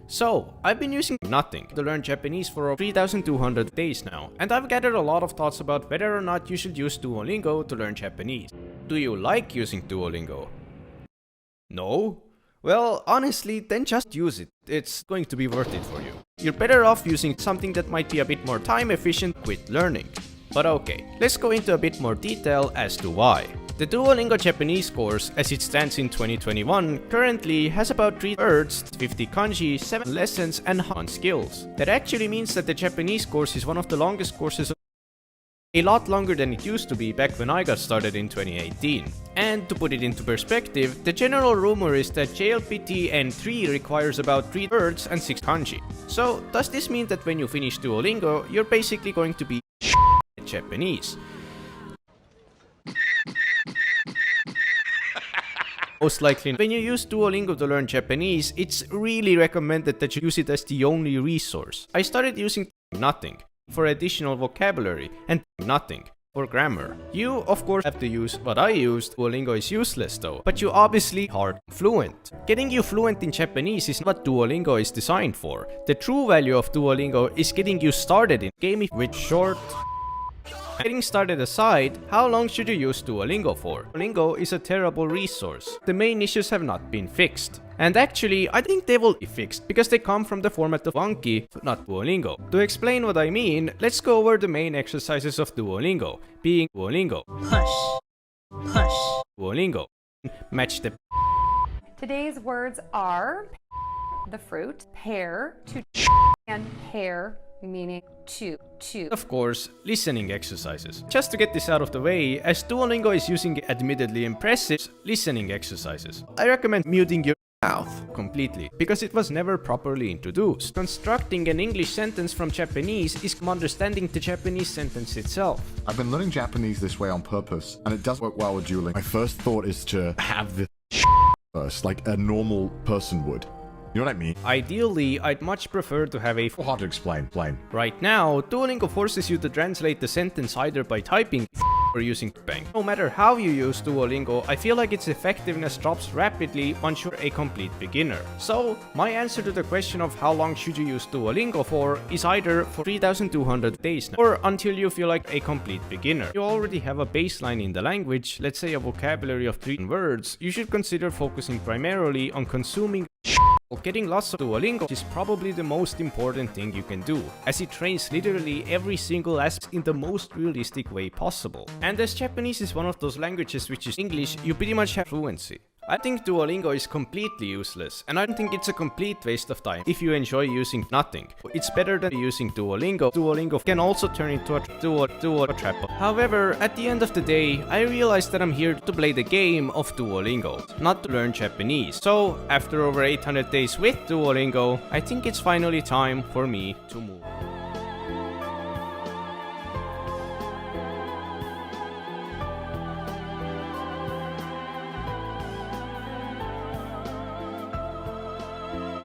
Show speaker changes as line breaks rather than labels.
So, I've been using nothing to learn Japanese for over 3,200 days now, and I've gathered a lot of thoughts about whether or not you should use Duolingo to learn Japanese. Do you like using Duolingo? No? Well, honestly, then just use it. It's going to be worth it for you. You're better off using something that might be a bit more time efficient with learning. But okay, let's go into a bit more detail as to why. The Duolingo Japanese course, as it stands in 2021, currently has about 3 words, 50 kanji, 7 lessons, and 100 skills. That actually means that the Japanese course is one of the longest courses, a lot longer than it used to be back when I got started in 2018. And to put it into perspective, the general rumor is that JLPT N3 requires about 3 words and 6 kanji. So, does this mean that when you finish Duolingo, you're basically going to be at Japanese? Most likely, when you use Duolingo to learn Japanese, it's really recommended that you use it as the only resource. I started using nothing for additional vocabulary and nothing for grammar. You, of course, have to use what I used. Duolingo is useless though, but you obviously are fluent. Getting you fluent in Japanese is not what Duolingo is designed for. The true value of Duolingo is getting you started in gaming with short. Getting started aside, how long should you use Duolingo for? Duolingo is a terrible resource. The main issues have not been fixed. And actually, I think they will be fixed because they come from the format of Anki, not Duolingo. To explain what I mean, let's go over the main exercises of Duolingo, being Duolingo, Duolingo, match the.
Today's words are the fruit, pear, to, and pear, meaning to.
Of course, listening exercises. Just to get this out of the way, as Duolingo is using admittedly impressive listening exercises, I recommend muting your mouth completely, because it was never properly introduced. Constructing an English sentence from Japanese is understanding the Japanese sentence itself.
I've been learning Japanese this way on purpose, and it does work well with Duolingo. My first thought is to have this first, like a normal person would. You know what I mean?
Ideally, I'd much prefer to have a
Hard to explain, plain.
Right now, Duolingo forces you to translate the sentence either by typing or using bang. No matter how you use Duolingo, I feel like its effectiveness drops rapidly once you're a complete beginner. So, my answer to the question of how long should you use Duolingo for is either for 3,200 days now, or until you feel like a complete beginner. You already have a baseline in the language, let's say a vocabulary of 3 words, you should consider focusing primarily on consuming. Getting lots of Duolingo is probably the most important thing you can do, as it trains literally every single aspect in the most realistic way possible. And as Japanese is one of those languages which is English, you pretty much have fluency. I think Duolingo is completely useless, and I don't think it's a complete waste of time if you enjoy using nothing. It's better than using Duolingo. Duolingo can also turn into a trap. However, at the end of the day, I realized that I'm here to play the game of Duolingo, not to learn Japanese. So, after over 800 days with Duolingo, I think it's finally time for me to move.